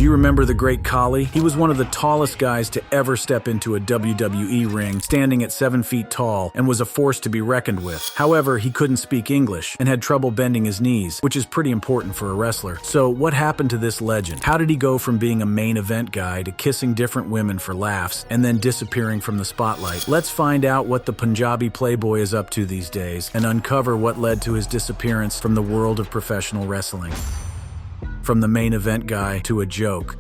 Do you remember the great Khali? He was one of the tallest guys to ever step into a WWE ring, standing at 7 feet tall, and was a force to be reckoned with. However, he couldn't speak English and had trouble bending his knees, which is pretty important for a wrestler. So what happened to this legend? How did he go from being a main event guy to kissing different women for laughs and then disappearing from the spotlight? Let's find out what the Punjabi Playboy is up to these days and uncover what led to his disappearance from the world of professional wrestling. From the main event guy to a joke.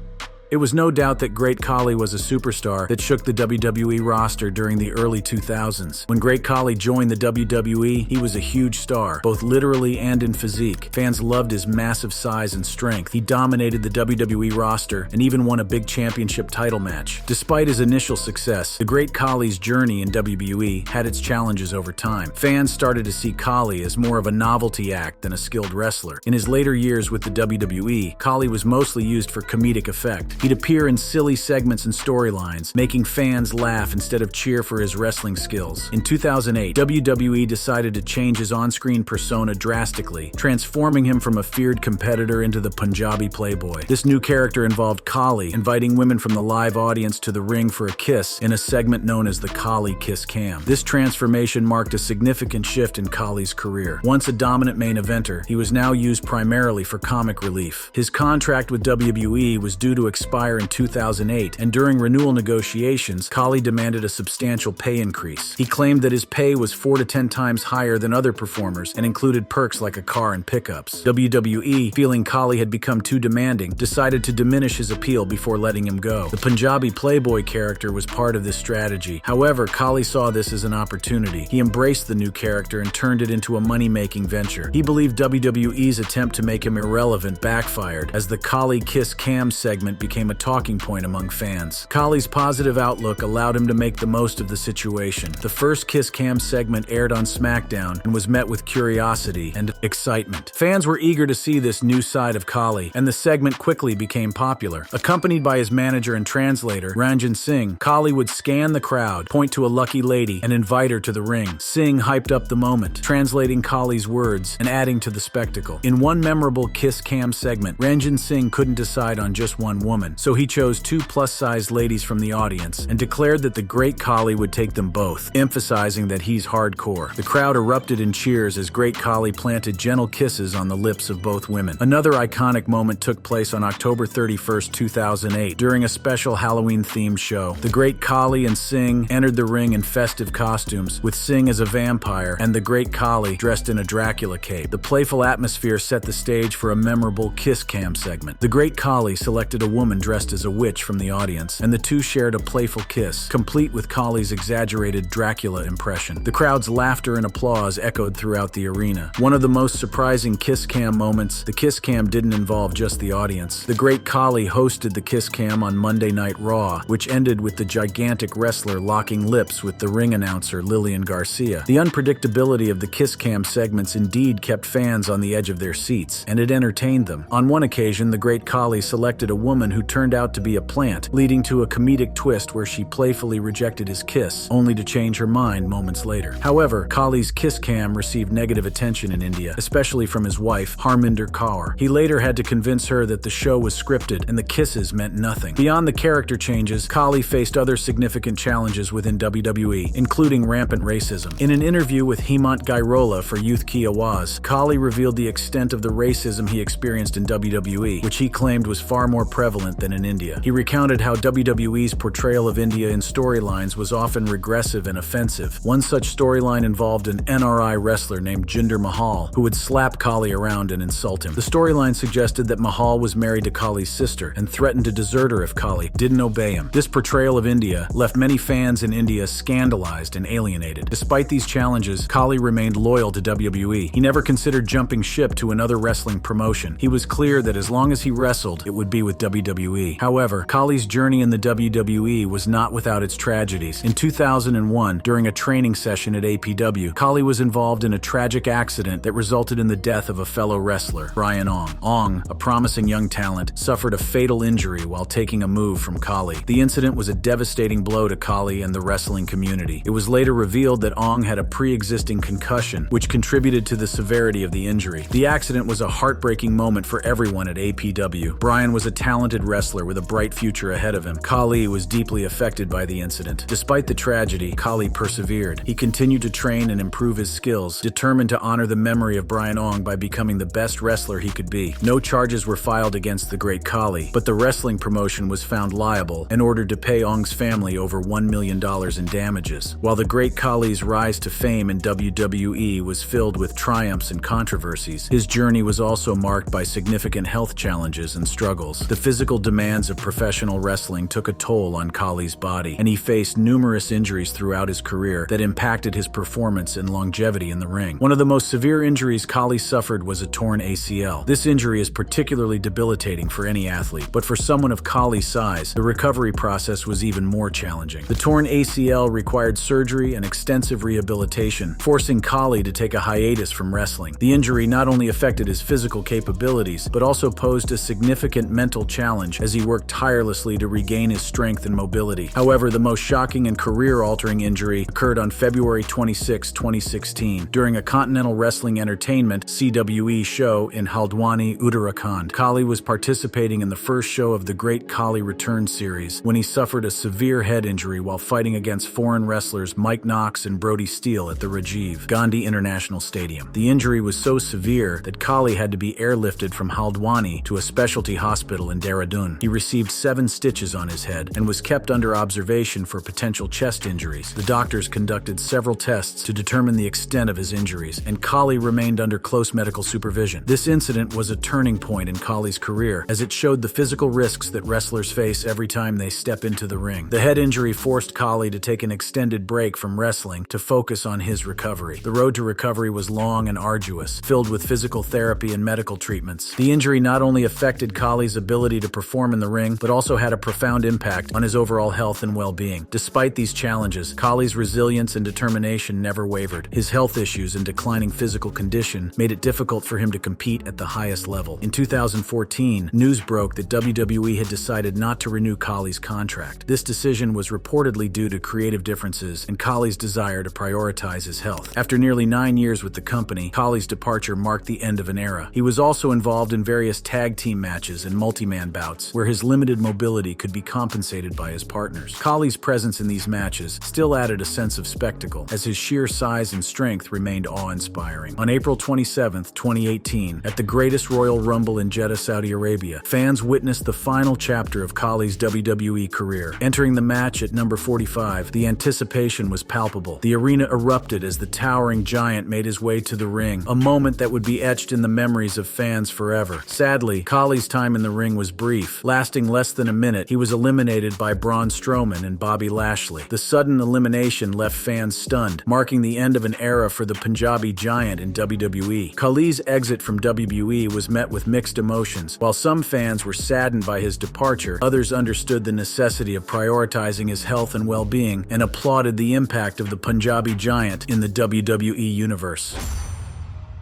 It was no doubt that Great Khali was a superstar that shook the WWE roster during the early 2000s. When Great Khali joined the WWE, he was a huge star, both literally and in physique. Fans loved his massive size and strength. He dominated the WWE roster and even won a big championship title match. Despite his initial success, the Great Khali's journey in WWE had its challenges over time. Fans started to see Khali as more of a novelty act than a skilled wrestler. In his later years with the WWE, Khali was mostly used for comedic effect. He'd appear in silly segments and storylines, making fans laugh instead of cheer for his wrestling skills. In 2008, WWE decided to change his on-screen persona drastically, transforming him from a feared competitor into the Punjabi Playboy. This new character involved Khali inviting women from the live audience to the ring for a kiss in a segment known as the Khali Kiss Cam. This transformation marked a significant shift in Khali's career. Once a dominant main eventer, he was now used primarily for comic relief. His contract with WWE was due to expire in 2008, and during renewal negotiations, Khali demanded a substantial pay increase. He claimed that his pay was 4 to 10 times higher than other performers and included perks like a car and pickups. WWE, feeling Khali had become too demanding, decided to diminish his appeal before letting him go. The Punjabi Playboy character was part of this strategy. However, Khali saw this as an opportunity. He embraced the new character and turned it into a money-making venture. He believed WWE's attempt to make him irrelevant backfired, as the Khali Kiss Cam segment became a talking point among fans. Khali's positive outlook allowed him to make the most of the situation. The first Kiss Cam segment aired on SmackDown and was met with curiosity and excitement. Fans were eager to see this new side of Khali, and the segment quickly became popular. Accompanied by his manager and translator, Ranjan Singh, Khali would scan the crowd, point to a lucky lady, and invite her to the ring. Singh hyped up the moment, translating Khali's words and adding to the spectacle. In one memorable Kiss Cam segment, Ranjan Singh couldn't decide on just one woman, so he chose 2 plus-sized ladies from the audience and declared that the Great Khali would take them both, emphasizing that he's hardcore. The crowd erupted in cheers as Great Khali planted gentle kisses on the lips of both women. Another iconic moment took place on October 31st, 2008, during a special Halloween-themed show. The Great Khali and Singh entered the ring in festive costumes, with Singh as a vampire and the Great Khali dressed in a Dracula cape. The playful atmosphere set the stage for a memorable Kiss Cam segment. The Great Khali selected a woman dressed as a witch from the audience, and the two shared a playful kiss, complete with Khali's exaggerated Dracula impression. The crowd's laughter and applause echoed throughout the arena. One of the most surprising Kiss Cam moments, the Kiss Cam didn't involve just the audience. The Great Khali hosted the Kiss Cam on Monday Night Raw, which ended with the gigantic wrestler locking lips with the ring announcer Lillian Garcia. The unpredictability of the Kiss Cam segments indeed kept fans on the edge of their seats, and it entertained them. On one occasion, the Great Khali selected a woman who turned out to be a plant, leading to a comedic twist where she playfully rejected his kiss, only to change her mind moments later. However, Khali's Kiss Cam received negative attention in India, especially from his wife, Harminder Kaur. He later had to convince her that the show was scripted and the kisses meant nothing. Beyond the character changes, Khali faced other significant challenges within WWE, including rampant racism. In an interview with Hemant Gairola for Youth Ki Awaz, Khali revealed the extent of the racism he experienced in WWE, which he claimed was far more prevalent than in India. He recounted how WWE's portrayal of India in storylines was often regressive and offensive. One such storyline involved an NRI wrestler named Jinder Mahal, who would slap Khali around and insult him. The storyline suggested that Mahal was married to Khali's sister and threatened to desert her if Khali didn't obey him. This portrayal of India left many fans in India scandalized and alienated. Despite these challenges, Khali remained loyal to WWE. He never considered jumping ship to another wrestling promotion. He was clear that as long as he wrestled, it would be with WWE. However, Khali's journey in the WWE was not without its tragedies. In 2001, during a training session at APW, Khali was involved in a tragic accident that resulted in the death of a fellow wrestler, Brian Ong. Ong, a promising young talent, suffered a fatal injury while taking a move from Khali. The incident was a devastating blow to Khali and the wrestling community. It was later revealed that Ong had a pre-existing concussion, which contributed to the severity of the injury. The accident was a heartbreaking moment for everyone at APW. Brian was a talented wrestler with a bright future ahead of him. Khali was deeply affected by the incident. Despite the tragedy, Khali persevered. He continued to train and improve his skills, determined to honor the memory of Brian Ong by becoming the best wrestler he could be. No charges were filed against the great Khali, but the wrestling promotion was found liable and ordered to pay Ong's family over $1 million in damages. While the great Khali's rise to fame in WWE was filled with triumphs and controversies, his journey was also marked by significant health challenges and struggles. The physical demands of professional wrestling took a toll on Khali's body, and he faced numerous injuries throughout his career that impacted his performance and longevity in the ring. One of the most severe injuries Khali suffered was a torn ACL. This injury is particularly debilitating for any athlete, but for someone of Khali's size, the recovery process was even more challenging. The torn ACL required surgery and extensive rehabilitation, forcing Khali to take a hiatus from wrestling. The injury not only affected his physical capabilities, but also posed a significant mental challenge as he worked tirelessly to regain his strength and mobility. However, the most shocking and career-altering injury occurred on February 26, 2016, during a Continental Wrestling Entertainment (CWE) show in Haldwani, Uttarakhand. Khali was participating in the first show of the Great Khali Return series when he suffered a severe head injury while fighting against foreign wrestlers Mike Knox and Brody Steele at the Rajiv Gandhi International Stadium. The injury was so severe that Khali had to be airlifted from Haldwani to a specialty hospital in Dehradun. He received 7 stitches on his head and was kept under observation for potential chest injuries. The doctors conducted several tests to determine the extent of his injuries, and Khali remained under close medical supervision. This incident was a turning point in Khali's career, as it showed the physical risks that wrestlers face every time they step into the ring. The head injury forced Khali to take an extended break from wrestling to focus on his recovery. The road to recovery was long and arduous, filled with physical therapy and medical treatments. The injury not only affected Khali's ability to perform in the ring, but also had a profound impact on his overall health and well-being. Despite these challenges, Khali's resilience and determination never wavered. His health issues and declining physical condition made it difficult for him to compete at the highest level. In 2014, news broke that WWE had decided not to renew Khali's contract. This decision was reportedly due to creative differences and Khali's desire to prioritize his health. After nearly 9 years with the company, Khali's departure marked the end of an era. He was also involved in various tag team matches and multi-man bouts, where his limited mobility could be compensated by his partners. Khali's presence in these matches still added a sense of spectacle, as his sheer size and strength remained awe-inspiring. On April 27, 2018, at the greatest Royal Rumble in Jeddah, Saudi Arabia, fans witnessed the final chapter of Khali's WWE career. Entering the match at number 45, the anticipation was palpable. The arena erupted as the towering giant made his way to the ring, a moment that would be etched in the memories of fans forever. Sadly, Khali's time in the ring was brief. Lasting less than a minute, he was eliminated by Braun Strowman and Bobby Lashley. The sudden elimination left fans stunned, marking the end of an era for the Punjabi giant in WWE. Khali's exit from WWE was met with mixed emotions. While some fans were saddened by his departure, others understood the necessity of prioritizing his health and well-being and applauded the impact of the Punjabi giant in the WWE universe.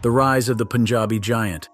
The rise of the Punjabi giant.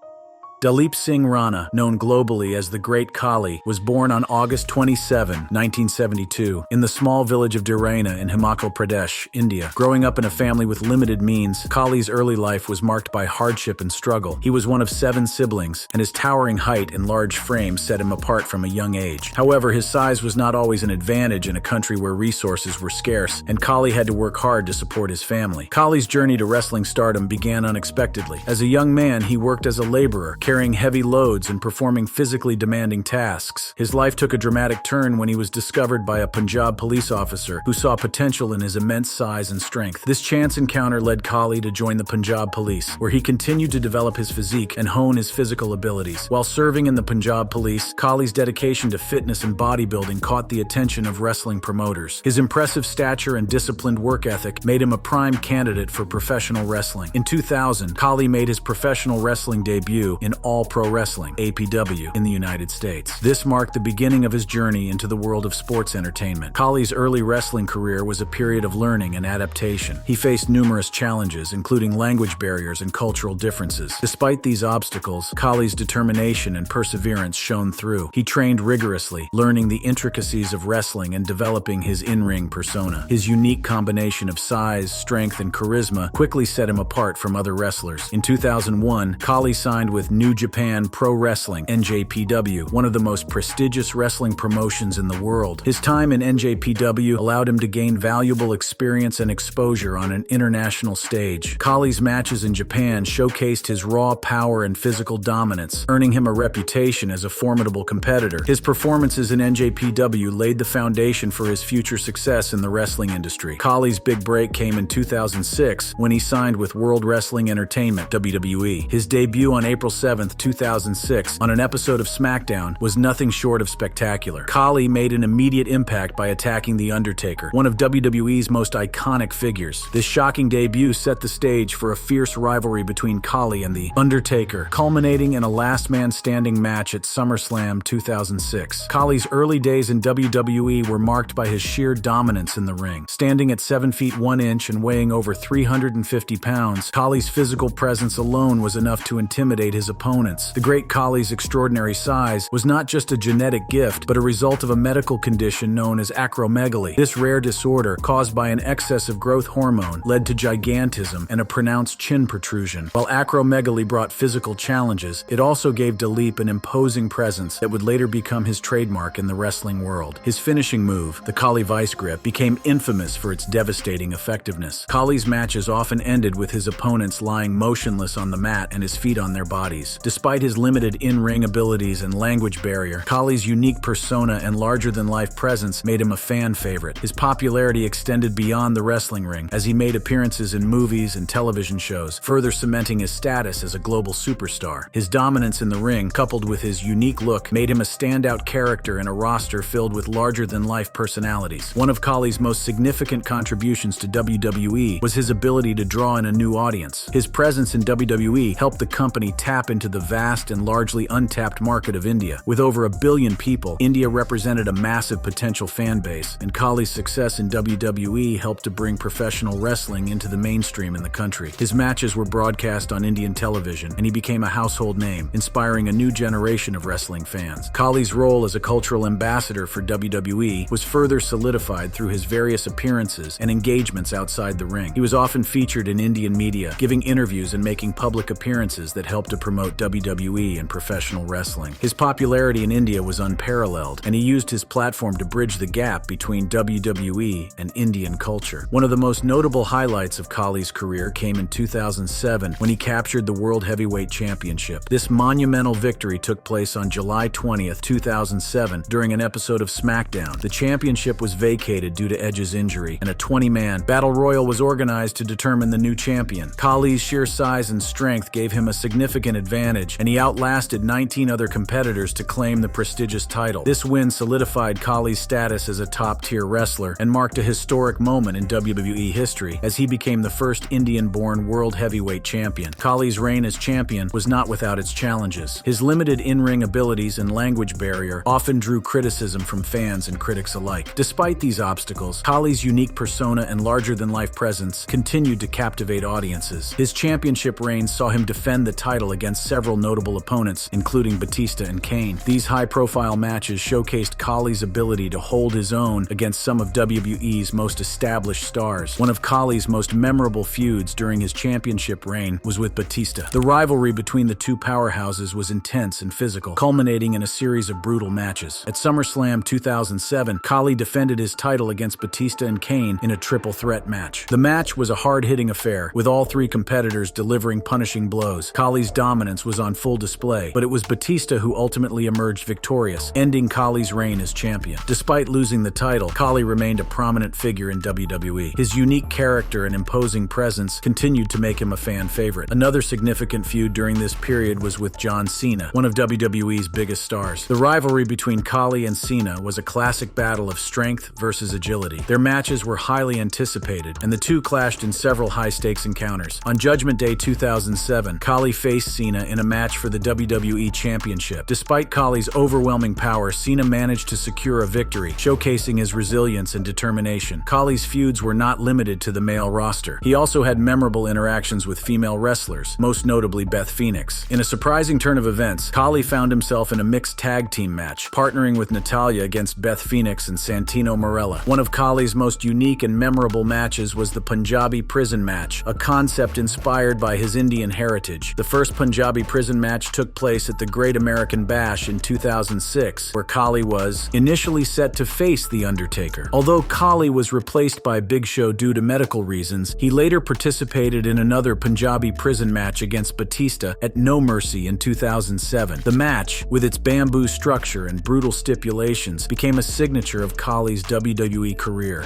Dalip Singh Rana, known globally as the Great Khali, was born on August 27, 1972, in the small village of Diraina in Himachal Pradesh, India. Growing up in a family with limited means, Khali's early life was marked by hardship and struggle. He was one of 7 siblings, and his towering height and large frame set him apart from a young age. However, his size was not always an advantage in a country where resources were scarce, and Khali had to work hard to support his family. Khali's journey to wrestling stardom began unexpectedly. As a young man, he worked as a laborer, carrying heavy loads and performing physically demanding tasks. His life took a dramatic turn when he was discovered by a Punjab police officer who saw potential in his immense size and strength. This chance encounter led Khali to join the Punjab police, where he continued to develop his physique and hone his physical abilities. While serving in the Punjab police, Khali's dedication to fitness and bodybuilding caught the attention of wrestling promoters. His impressive stature and disciplined work ethic made him a prime candidate for professional wrestling. In 2000, Khali made his professional wrestling debut in All Pro Wrestling, APW, in the United States. This marked the beginning of his journey into the world of sports entertainment. Khali's early wrestling career was a period of learning and adaptation. He faced numerous challenges, including language barriers and cultural differences. Despite these obstacles, Khali's determination and perseverance shone through. He trained rigorously, learning the intricacies of wrestling and developing his in-ring persona. His unique combination of size, strength, and charisma quickly set him apart from other wrestlers. In 2001, Khali signed with New New Japan Pro Wrestling (NJPW), one of the most prestigious wrestling promotions in the world. His time in NJPW allowed him to gain valuable experience and exposure on an international stage. Khali's matches in Japan showcased his raw power and physical dominance, earning him a reputation as a formidable competitor. His performances in NJPW laid the foundation for his future success in the wrestling industry. Khali's big break came in 2006 when he signed with World Wrestling Entertainment (WWE). His debut on April 7, 2006, on an episode of SmackDown was nothing short of spectacular. Khali made an immediate impact by attacking The Undertaker, one of WWE's most iconic figures. This shocking debut set the stage for a fierce rivalry between Khali and The Undertaker, culminating in a last man standing match at SummerSlam 2006. Khali's early days in WWE were marked by his sheer dominance in the ring. Standing at 7 feet 1 inch and weighing over 350 pounds, Khali's physical presence alone was enough to intimidate his opponents. The great Khali's extraordinary size was not just a genetic gift, but a result of a medical condition known as acromegaly. This rare disorder, caused by an excess of growth hormone, led to gigantism and a pronounced chin protrusion. While acromegaly brought physical challenges, it also gave Dilip an imposing presence that would later become his trademark in the wrestling world. His finishing move, the Khali Vice Grip, became infamous for its devastating effectiveness. Khali's matches often ended with his opponents lying motionless on the mat and his feet on their bodies. Despite his limited in-ring abilities and language barrier, Khali's unique persona and larger-than-life presence made him a fan favorite. His popularity extended beyond the wrestling ring, as he made appearances in movies and television shows, further cementing his status as a global superstar. His dominance in the ring, coupled with his unique look, made him a standout character in a roster filled with larger-than-life personalities. One of Khali's most significant contributions to WWE was his ability to draw in a new audience. His presence in WWE helped the company tap into the vast and largely untapped market of India. With over 1 billion people, India represented a massive potential fan base, and Khali's success in WWE helped to bring professional wrestling into the mainstream in the country. His matches were broadcast on Indian television, and he became a household name, inspiring a new generation of wrestling fans. Khali's role as a cultural ambassador for WWE was further solidified through his various appearances and engagements outside the ring. He was often featured in Indian media, giving interviews and making public appearances that helped to promote WWE and professional wrestling. His popularity in India was unparalleled, and he used his platform to bridge the gap between WWE and Indian culture. One of the most notable highlights of Khali's career came in 2007 when he captured the World Heavyweight Championship. This monumental victory took place on July 20, 2007, during an episode of SmackDown. The championship was vacated due to Edge's injury, and a 20-man battle royal was organized to determine the new champion. Khali's sheer size and strength gave him a significant advantage, and he outlasted 19 other competitors to claim the prestigious title. This win solidified Khali's status as a top-tier wrestler and marked a historic moment in WWE history as he became the first Indian-born World Heavyweight Champion. Khali's reign as champion was not without its challenges. His limited in-ring abilities and language barrier often drew criticism from fans and critics alike. Despite these obstacles, Khali's unique persona and larger-than-life presence continued to captivate audiences. His championship reign saw him defend the title against several notable opponents, including Batista and Kane. These high-profile matches showcased Khali's ability to hold his own against some of WWE's most established stars. One of Khali's most memorable feuds during his championship reign was with Batista. The rivalry between the two powerhouses was intense and physical, culminating in a series of brutal matches. At SummerSlam 2007, Khali defended his title against Batista and Kane in a triple threat match. The match was a hard-hitting affair, with all three competitors delivering punishing blows. Khali's dominance was on full display, but it was Batista who ultimately emerged victorious, ending Khali's reign as champion. Despite losing the title, Khali remained a prominent figure in WWE. His unique character and imposing presence continued to make him a fan favorite. Another significant feud during this period was with John Cena, one of WWE's biggest stars. The rivalry between Khali and Cena was a classic battle of strength versus agility. Their matches were highly anticipated, and the two clashed in several high-stakes encounters. On Judgment Day 2007, Khali faced Cena in a match for the WWE Championship. Despite Khali's overwhelming power, Cena managed to secure a victory, showcasing his resilience and determination. Khali's feuds were not limited to the male roster. He also had memorable interactions with female wrestlers, most notably Beth Phoenix. In a surprising turn of events, Khali found himself in a mixed tag team match, partnering with Natalya against Beth Phoenix and Santino Marella. One of Khali's most unique and memorable matches was the Punjabi prison match, a concept inspired by his Indian heritage. The first Punjabi Punjabi prison match took place at the Great American Bash in 2006, where Khali was initially set to face The Undertaker. Although Khali was replaced by Big Show due to medical reasons, he later participated in another Punjabi prison match against Batista at No Mercy in 2007. The match, with its bamboo structure and brutal stipulations, became a signature of Khali's WWE career.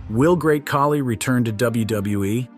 Will Great Khali return to WWE?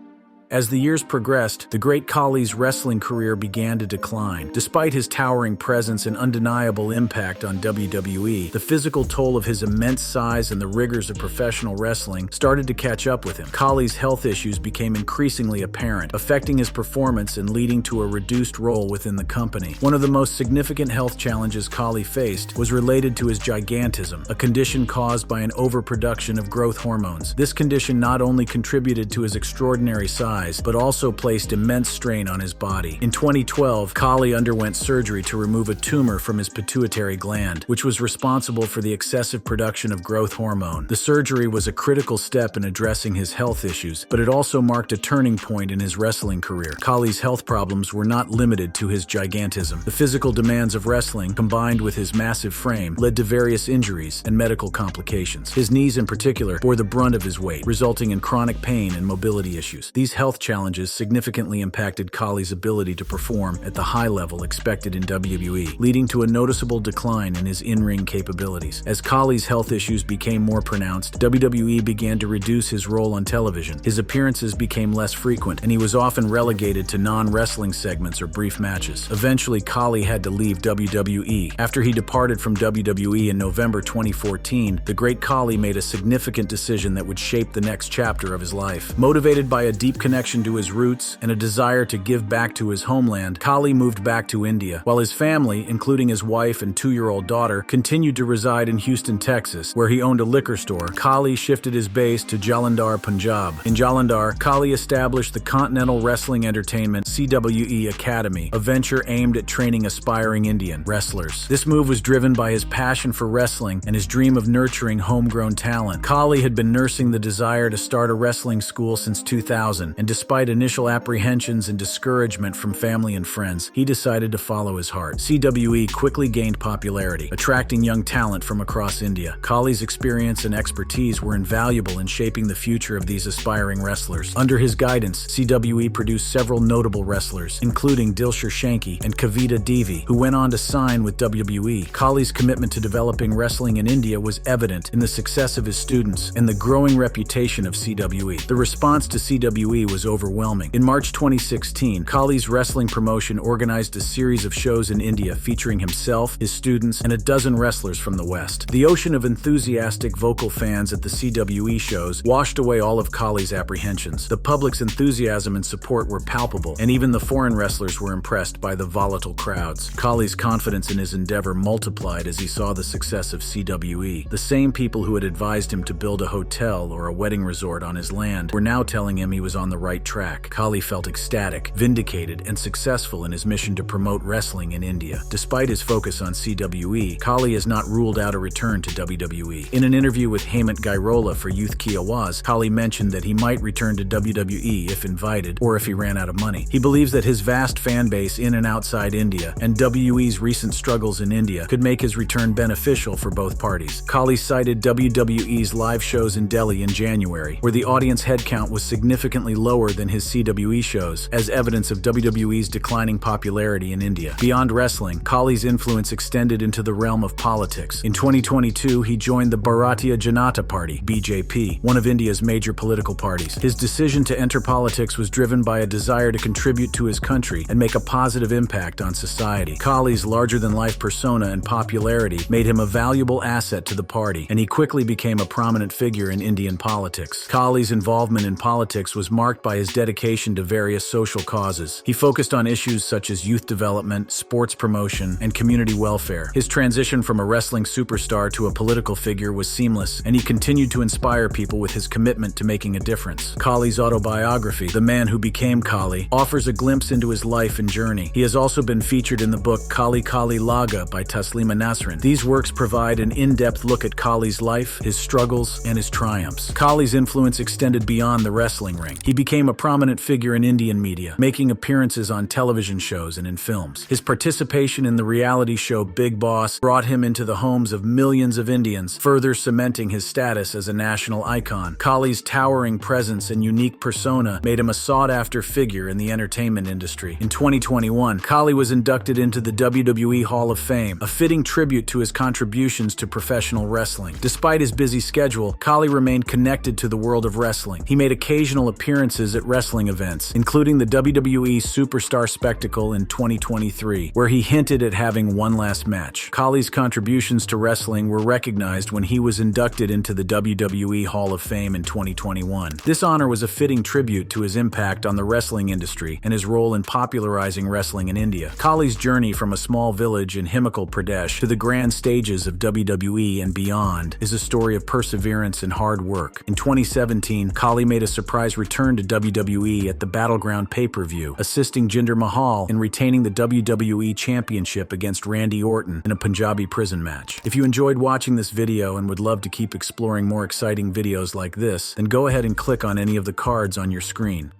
As the years progressed, the Great Khali's wrestling career began to decline. Despite his towering presence and undeniable impact on WWE, the physical toll of his immense size and the rigors of professional wrestling started to catch up with him. Khali's health issues became increasingly apparent, affecting his performance and leading to a reduced role within the company. One of the most significant health challenges Khali faced was related to his gigantism, a condition caused by an overproduction of growth hormones. This condition not only contributed to his extraordinary size, but also placed immense strain on his body. In 2012, Khali underwent surgery to remove a tumor from his pituitary gland, which was responsible for the excessive production of growth hormone. The surgery was a critical step in addressing his health issues, but it also marked a turning point in his wrestling career. Khali's health problems were not limited to his gigantism. The physical demands of wrestling, combined with his massive frame, led to various injuries and medical complications. His knees in particular bore the brunt of his weight, resulting in chronic pain and mobility issues. These health challenges significantly impacted Khali's ability to perform at the high level expected in WWE, leading to a noticeable decline in his in-ring capabilities. As Khali's health issues became more pronounced, WWE began to reduce his role on television. His appearances became less frequent, and he was often relegated to non-wrestling segments or brief matches. Eventually, Khali had to leave WWE. After he departed from WWE in November 2014, the Great Khali made a significant decision that would shape the next chapter of his life. Motivated by a deep connection to his roots and a desire to give back to his homeland, Khali moved back to India, while his family, including his wife and 2-year-old daughter, continued to reside in Houston, Texas, where he owned a liquor store. Khali shifted his base to Jalandhar, Punjab. In Jalandhar, Khali established the Continental Wrestling Entertainment CWE Academy, a venture aimed at training aspiring Indian wrestlers. This move was driven by his passion for wrestling and his dream of nurturing homegrown talent. Khali had been nursing the desire to start a wrestling school since 2000, and despite initial apprehensions and discouragement from family and friends, he decided to follow his heart. CWE quickly gained popularity, attracting young talent from across India. Khali's experience and expertise were invaluable in shaping the future of these aspiring wrestlers. Under his guidance, CWE produced several notable wrestlers, including Dilsher Shanky and Kavita Devi, who went on to sign with WWE. Khali's commitment to developing wrestling in India was evident in the success of his students and the growing reputation of CWE. The response to CWE was overwhelming. In March 2016, Khali's wrestling promotion organized a series of shows in India featuring himself, his students, and a dozen wrestlers from the West. The ocean of enthusiastic vocal fans at the CWE shows washed away all of Khali's apprehensions. The public's enthusiasm and support were palpable, and even the foreign wrestlers were impressed by the volatile crowds. Khali's confidence in his endeavor multiplied as he saw the success of CWE. The same people who had advised him to build a hotel or a wedding resort on his land were now telling him he was on the right track. Khali felt ecstatic, vindicated, and successful in his mission to promote wrestling in India. Despite his focus on CWE, Khali has not ruled out a return to WWE. In an interview with Hemant Gairola for Youth Ki Awaz, Khali mentioned that he might return to WWE if invited or if he ran out of money. He believes that his vast fan base in and outside India and WWE's recent struggles in India could make his return beneficial for both parties. Khali cited WWE's live shows in Delhi in January, where the audience headcount was significantly lower than his CWE shows, as evidence of WWE's declining popularity in India. Beyond wrestling, Khali's influence extended into the realm of politics. In 2022, he joined the Bharatiya Janata Party, BJP, one of India's major political parties. His decision to enter politics was driven by a desire to contribute to his country and make a positive impact on society. Khali's larger-than-life persona and popularity made him a valuable asset to the party, and he quickly became a prominent figure in Indian politics. Khali's involvement in politics was marked by his dedication to various social causes. He focused on issues such as youth development, sports promotion, and community welfare. His transition from a wrestling superstar to a political figure was seamless, and he continued to inspire people with his commitment to making a difference. Khali's autobiography, The Man Who Became Khali, offers a glimpse into his life and journey. He has also been featured in the book Khali Khali Laga by Taslima Nasrin. These works provide an in-depth look at Khali's life, his struggles, and his triumphs. Khali's influence extended beyond the wrestling ring. He became became a prominent figure in Indian media, making appearances on television shows and in films. His participation in the reality show Big Boss brought him into the homes of millions of Indians, further cementing his status as a national icon. Khali's towering presence and unique persona made him a sought-after figure in the entertainment industry. In 2021, Khali was inducted into the WWE Hall of Fame, a fitting tribute to his contributions to professional wrestling. Despite his busy schedule, Khali remained connected to the world of wrestling. He made occasional appearances at wrestling events, including the WWE Superstar Spectacle in 2023, where he hinted at having one last match. Khali's contributions to wrestling were recognized when he was inducted into the WWE Hall of Fame in 2021. This honor was a fitting tribute to his impact on the wrestling industry and his role in popularizing wrestling in India. Khali's journey from a small village in Himachal Pradesh to the grand stages of WWE and beyond is a story of perseverance and hard work. In 2017, Khali made a surprise return to WWE at the Battleground pay-per-view, assisting Jinder Mahal in retaining the WWE Championship against Randy Orton in a Punjabi prison match. If you enjoyed watching this video and would love to keep exploring more exciting videos like this, then go ahead and click on any of the cards on your screen.